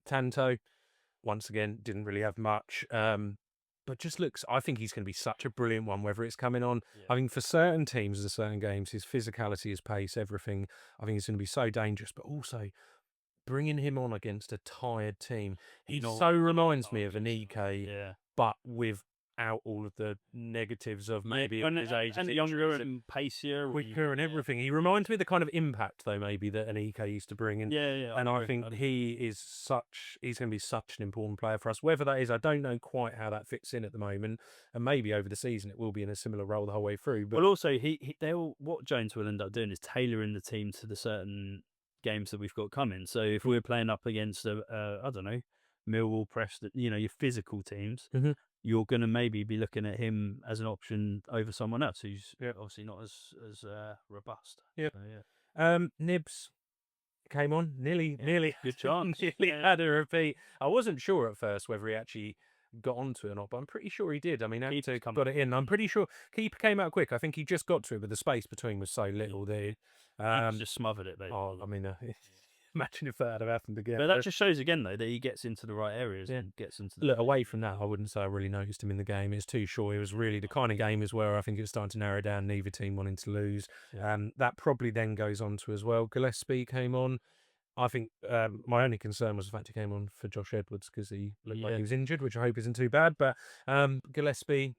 Tanto, once again, didn't really have much. But just looks, I think he's going to be such a brilliant one, whether it's coming on. Yeah. I mean, for certain teams and certain games, his physicality, his pace, everything, I think he's going to be so dangerous. But also, bringing him on against a tired team, he so reminds me of an EK, but with out all of the negatives of Yeah, maybe and, his age, and his younger injuries, and pacier. quicker and Yeah. everything. He reminds me of the kind of impact though maybe that an EK used to bring in. Yeah, And I I agree. think he's going to be such an important player for us. Whether that is, I don't know quite how that fits in at the moment. And maybe over the season it will be in a similar role the whole way through. But Well, also they'll what Jones will end up doing is tailoring the team to the certain games that we've got coming. So if we're playing up against I don't know, Millwall, Preston, your physical teams, Mhm. you're going to maybe be looking at him as an option over someone else who's Yeah. obviously not as robust. Yeah. So, yeah. Nibs came on, Yeah, nearly, good chance. nearly Yeah. had a repeat. I wasn't sure at first whether he actually got onto it or not, but I'm pretty sure he did. I mean, Keeper's Actor come got it in. I'm quick. pretty sure keeper came out quick. I think he just got to it, but the space between was so little there. Keeper's just smothered it, Oh, basically. I mean, imagine if that had happened again. But that just shows again, though, that he gets into the right areas Yeah. and gets into the Look, away from that, I wouldn't say I really noticed him in the game. It's too short. It was really the kind of game as where I think it was starting to narrow down, neither team wanting to lose. Yeah. That probably then goes on to as well. Gillespie came on. I think my only concern was the fact he came on for Josh Edwards because he looked like Yeah. he was injured, which I hope isn't too bad. But Gillespie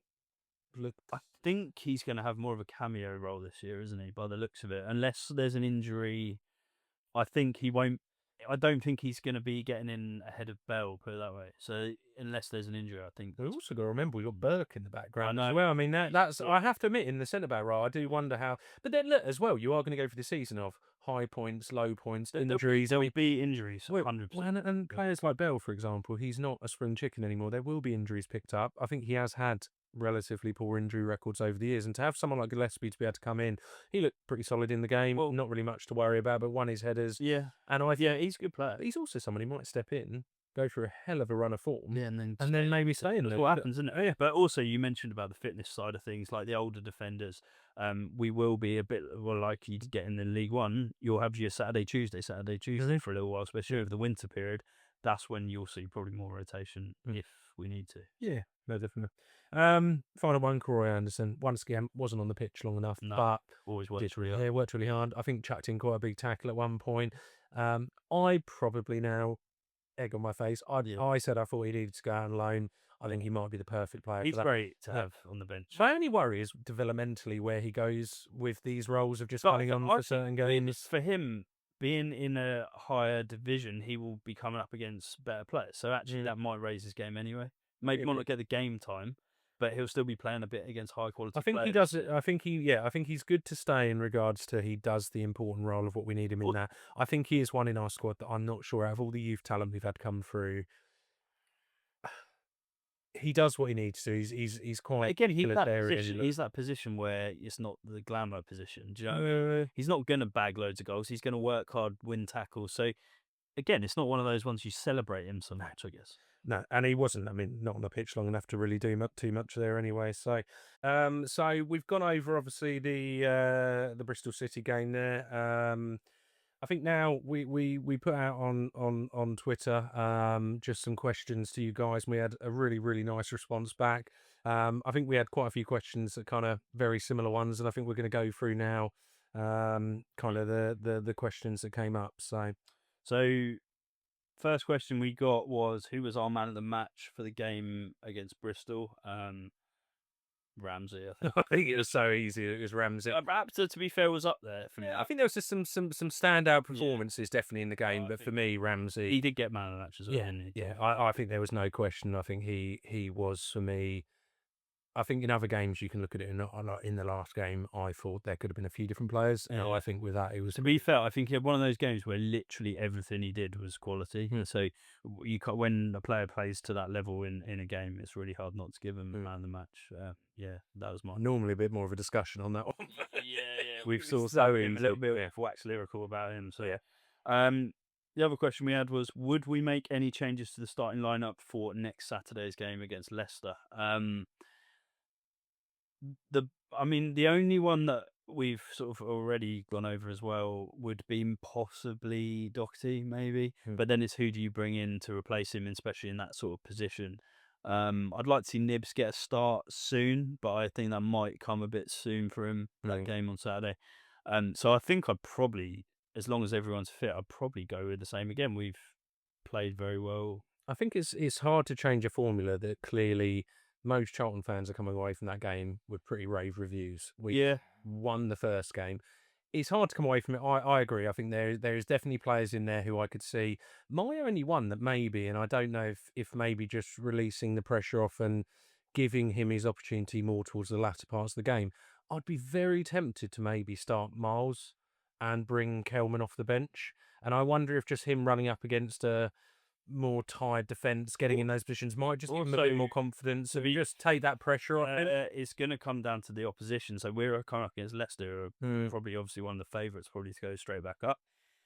looked. I think he's going to have more of a cameo role this year, isn't he? By the looks of it, unless there's an injury, I think he won't. I don't think he's going to be getting in ahead of Bell. Put it that way. So unless there's an injury, I think. We also got to remember we got Burke in the background I as know. well. I mean that's Yeah. I have to admit in the centre back role I do wonder how. But then look as well, you are going to go for the season of high points, low points, injuries. There'll be injuries. Well, 100%. and players like Bell, for example, he's not a spring chicken anymore. There will be injuries picked up. I think he has had relatively poor injury records over the years, and to have someone like Gillespie to be able to come in, he looked pretty solid in the game. Well, not really much to worry about, but won his headers. Yeah. And I Yeah, he's a good player. he's also someone who might step in, go through a hell of a run of form, Yeah, and then maybe stay in That's there. what happens, isn't it? Yeah. But also, you mentioned about the fitness side of things, like the older defenders. We will be a bit likely to get in the League One. You'll have your Saturday, Tuesday for a little while, especially over the winter period. That's when you'll see probably more rotation if we need to. Yeah, no, definitely. Final one, Corey Anderson. Once again, wasn't on the pitch long enough, No, but always works really hard. yeah, worked really hard. I think chucked in quite a big tackle at one point. I probably now egg on my face. I said I thought he needed to go out on loan. I think he might be the perfect player. He's for that. great to have on the bench. My only worry is developmentally where he goes with these roles of just But coming on I for think certain games. For him, being in a higher division, he will be coming up against better players. So actually, that might raise his game anyway. Maybe It might will. not get the game time, but he'll still be playing a bit against high quality. I think he players. does it. I think he's good to stay in regards to he does the important role of what we need him in that. I think he is one in our squad that I'm not sure out of all the youth talent we've had come through. He does what he needs to. He's quite Again, he's utilitarian. that position where it's not the glamour position. Do you know what I mean? He's not going to bag loads of goals. He's going to work hard, win tackles. So again, it's not one of those ones you celebrate him so much, I guess. No, and he wasn't. I mean, not on the pitch long enough to really do too much there anyway. So, so we've gone over obviously the Bristol City game there. I think now we put out on Twitter just some questions to you guys. And we had a really nice response back. I think we had quite a few questions that kind of very similar ones, and I think we're going to go through now kind of the questions that came up. So first question we got was, who was our man of the match for the game against Bristol? Ramsey, I think. I think it was so easy. It was Ramsey. Raptor, to be fair, was up there for me. I think there was just some standout performances definitely in the game, but for me, Ramsey. He did get man of the match as well. Yeah. I think there was no question. I think he was for me. I think in other games you can look at it in the last game. I thought there could have been a few different players. Yeah. I think with that it was. To be fair, I think he had one of those games where literally everything he did was quality. So when a player plays to that level in a game, it's really hard not to give him man of the match. Yeah, that was mine. Normally a bit more of a discussion on that one. Yeah. We've sort so of a little bit wax lyrical about him. So yeah. The other question we had was, would we make any changes to the starting lineup for next Saturday's game against Leicester? The only one that we've sort of already gone over as well would be possibly Doherty, maybe. But then it's who do you bring in to replace him, especially in that sort of position. I'd like to see Nibs get a start soon, but I think that might come a bit soon for him for that game on Saturday. So I think I'd probably, as long as everyone's fit, I'd probably go with the same again. We've played very well. I think it's hard to change a formula that clearly most Charlton fans are coming away from that game with pretty rave reviews. We Yeah, won the first game. It's hard to come away from it. I agree. I think there is definitely players in there who I could see. My only one that maybe, and I don't know if maybe just releasing the pressure off and giving him his opportunity more towards the latter parts of the game, I'd be very tempted to maybe start Miles and bring Kelman off the bench. And I wonder if just him running up against a more tired defence, getting in those positions might just give him a bit also, more confidence to and be just take that pressure off him. it's going to come down to the opposition. So we're coming up against Leicester, who are Mm. probably obviously one of the favourites, probably to go straight back up.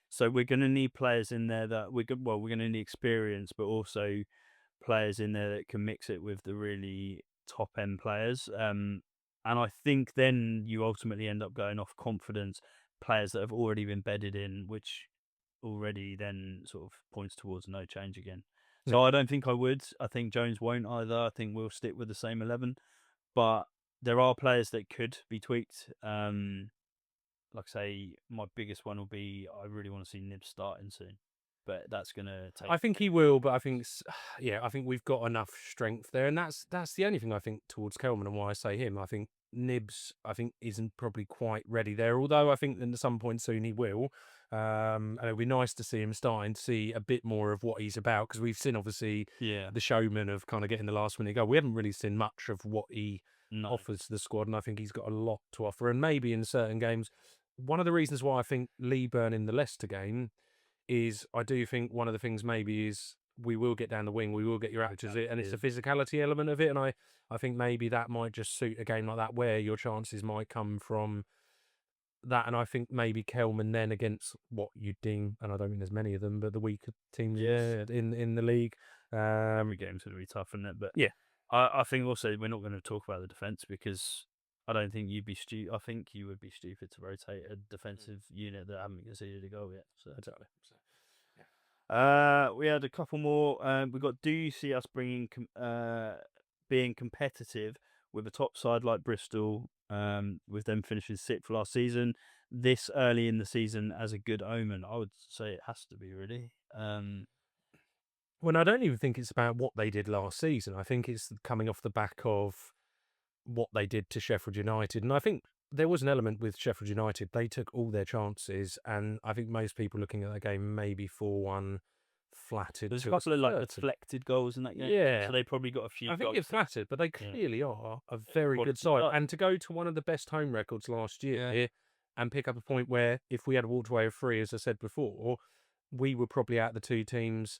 So we're going to need players in there that we're going to need experience, but also players in there that can mix it with the really top end players. And I think then you ultimately end up going off confidence, players that have already been bedded in, which already then sort of points towards no change again. So I don't think I would. I think Jones won't either. I think we'll stick with the same 11. But there are players that could be tweaked. Like I say, my biggest one will be I really want to see Nibs starting soon. But that's going to take. I think he will, but I think, yeah, I think we've got enough strength there, and that's the only thing I think towards Kelman and why I say him. I think Nibs, I think, isn't probably quite ready there. Although I think at some point soon he will, and it'll be nice to see him starting to see a bit more of what he's about because we've seen obviously Yeah. the showman of kind of getting the last minute goal. We haven't really seen much of what he No. offers to the squad, and I think he's got a lot to offer. And maybe in certain games, one of the reasons why I think Lee Burn in the Leicester game is I do think one of the things maybe is we will get down the wing, we will get your actors, and it's the physicality element of it. And I think maybe that might just suit a game like that where your chances might come from that. And I think maybe Kelman then against what you deem, and I don't think there's many of them, but the weaker teams in the league. Every game's going to be tough, isn't it? But Yeah. I think also we're not going to talk about the defence because I don't think you'd be stupid. I think you would be stupid to rotate a defensive unit that haven't conceded a goal yet. So Exactly. So, we had a couple more. We got. Do you see us being competitive with a top side like Bristol? With them finishing sixth last season, this early in the season as a good omen. I would say it has to be really. Well, I don't even think it's about what they did last season. I think it's coming off the back of what they did to Sheffield United. And I think there was an element with Sheffield United. They took all their chances. And I think most people looking at that game, maybe 4-1, flattered. There's a to couple of like certain- deflected goals in that game. Yeah. So they probably got a few. I think it's flattered, but they clearly are a very Quality good side. side. And to go to one of the best home records last year and pick up a point where if we had walked away with 3, as I said before, we were probably out of the two teams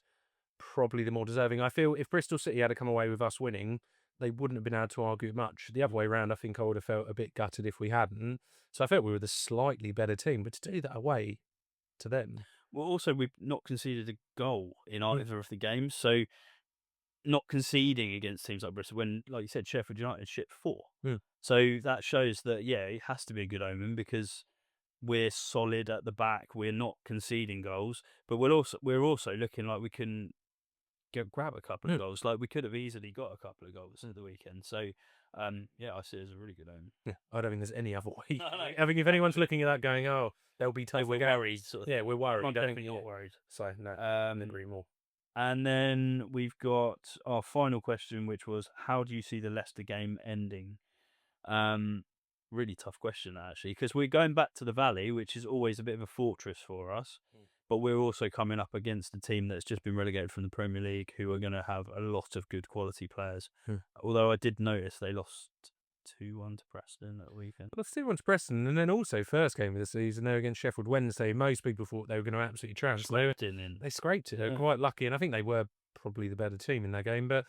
probably the more deserving. I feel if Bristol City had to come away with us winning, they wouldn't have been able to argue much. The other way around, I think I would have felt a bit gutted if we hadn't. So I felt we were the slightly better team, but to do that away to them. Well, also we've not conceded a goal in either of the games, so not conceding against teams like Bristol when, like you said, Sheffield United shipped 4. So that shows that it has to be a good omen because we're solid at the back. We're not conceding goals, but we're also looking like we can grab a couple of goals. Like we could have easily got a couple of goals at the weekend. So I see it as a really good omen. Yeah, I don't think there's any other way. No. I think if anyone's looking at that going, oh, they'll be taking We're worried. Sort of yeah, we're worried. I'm I think- definitely not worried. So no, I agree more. And then we've got our final question, which was, how do you see the Leicester game ending? Really tough question, actually, because we're going back to the Valley, which is always a bit of a fortress for us. But we're also coming up against a team that's just been relegated from the Premier League, who are going to have a lot of good quality players. Although I did notice they lost 2-1 to Preston at the weekend. Well, 2-1 to Preston, and then also first game of the season, they were against Sheffield Wednesday. Most people thought they were going to absolutely trounce. They scraped it. They were quite lucky, and I think they were probably the better team in that game. But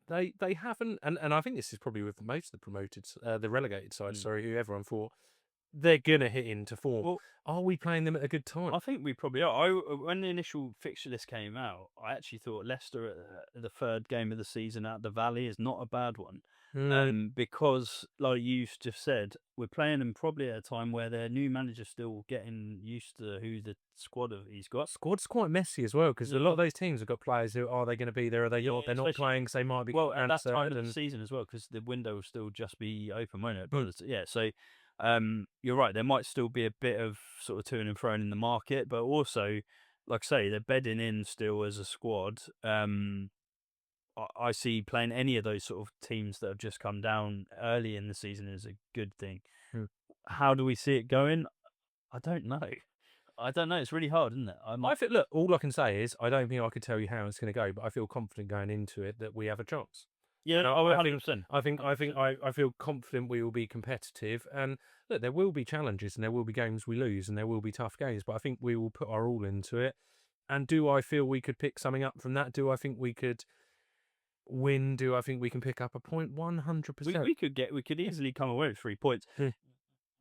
they haven't, and I think this is probably with most of the promoted, the relegated side. Sorry, who everyone thought they're gonna hit into form. Well, are we playing them at a good time? I think we probably are. When the initial fixture list came out, I actually thought Leicester at the third game of the season at the Valley is not a bad one. Because, like you just said, we're playing them probably at a time where their new manager's still getting used to who the squad he's got. Squad's quite messy as well because a lot of those teams have got players who are they going to be there? Are they not? They're not playing because they might be. Well, at that time of the season as well, because the window will still just be open, won't it? But yeah, so you're right. There might still be a bit of sort of to and fro in the market, but also, like I say, they're bedding in still as a squad. I see playing any of those sort of teams that have just come down early in the season is a good thing. Mm. How do we see it going? I don't know. I don't know. It's really hard, isn't it? I think, look, all I can say is I don't think I could tell you how it's going to go, but I feel confident going into it that we have a chance. Yeah, No, oh, I think 100%. I feel confident we will be competitive. And look, there will be challenges and there will be games we lose and there will be tough games, but I think we will put our all into it. And do I feel we could pick something up from that? Do I think we could win? Do I think we can pick up a point? 100%. We could easily come away with 3 points. Mm.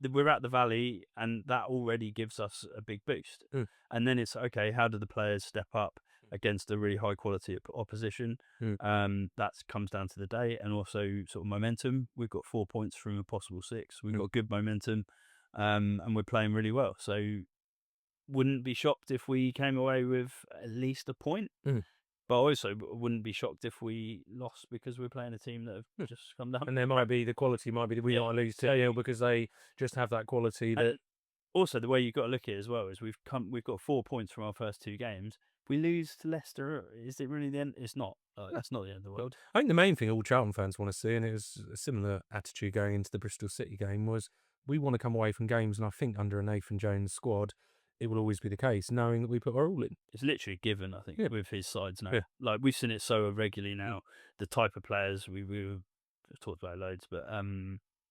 We're at the Valley, and that already gives us a big boost. Mm. And then it's okay. How do the players step up against a really high quality opposition? That comes down to the day, and also sort of momentum. We've got 4 points from a possible 6. We've got good momentum, and we're playing really well. So wouldn't be shocked if we came away with at least a point. But also wouldn't be shocked if we lost because we're playing a team that have just come down. And there might be the quality, might be that we might lose to Hill because they just have that quality. That also, the way you've got to look at it as well is we've got 4 points from our first 2 games. If we lose to Leicester, is it really the end? It's not. That's not the end of the world. I think the main thing all Charlton fans want to see, and it was a similar attitude going into the Bristol City game, was we want to come away from games, and I think under a Nathan Jones squad, it will always be the case, knowing that we put our all in. It's literally given, I think, with his sides now. Yeah. Like, we've seen it so regularly now. The type of players we've talked about loads, but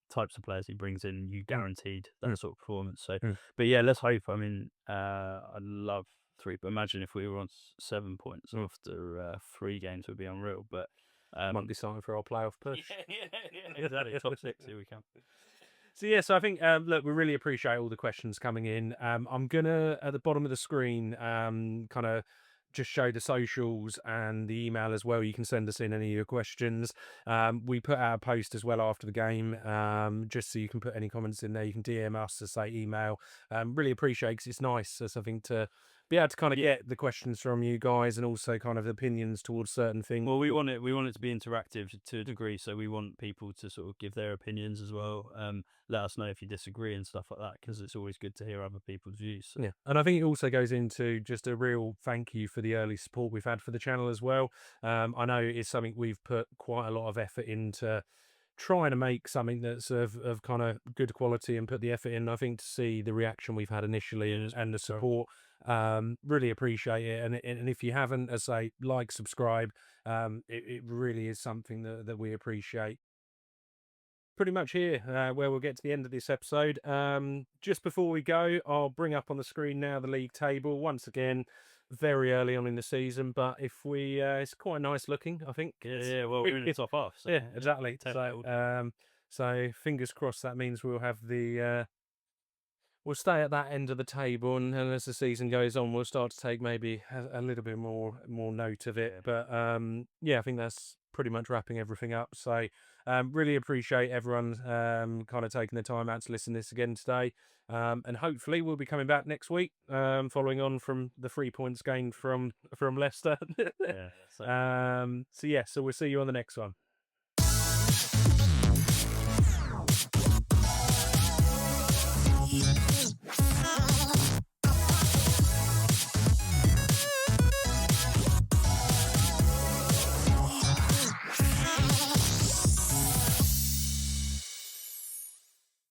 types of players he brings in, you guaranteed that sort of performance. So, but yeah, let's hope. I mean, I'd love 3, but imagine if we were on 7 points after 3 games, would be unreal. But might be something for our playoff push. Exactly. Top 6, here we come. So yeah, so I think look, we really appreciate all the questions coming in. I'm gonna at the bottom of the screen kind of just show the socials and the email as well. You can send us in any of your questions. We put out a post as well after the game, just so you can put any comments in there. You can DM us to say email. Really appreciate, because it's nice. So something to be able to kind of get the questions from you guys, and also kind of opinions towards certain things. Well, we want it to be interactive to a degree, so we want people to sort of give their opinions as well. Let us know if you disagree and stuff like that, because it's always good to hear other people's views. So. Yeah, and I think it also goes into just a real thank you for the early support we've had for the channel as well. I know it's something we've put quite a lot of effort into trying to make something that's of kind of good quality and put the effort in. I think to see the reaction we've had initially and the support, really appreciate it. And if you haven't, as I say, like, subscribe, it really is something that we appreciate. Pretty much here where we'll get to the end of this episode. Just before we go, I'll bring up on the screen now the league table once again. Very early on in the season, but if we, it's quite nice looking, I think. Yeah. Well, we're in the top half. So yeah, exactly. So fingers crossed that means we'll have the. We'll stay at that end of the table, and as the season goes on, we'll start to take maybe a little bit more note of it. But yeah, I think that's pretty much wrapping everything up. So really appreciate everyone kind of taking the time out to listen to this again today. And hopefully we'll be coming back next week, following on from the 3 points gained from Leicester. Yeah. So yeah, so we'll see you on the next one.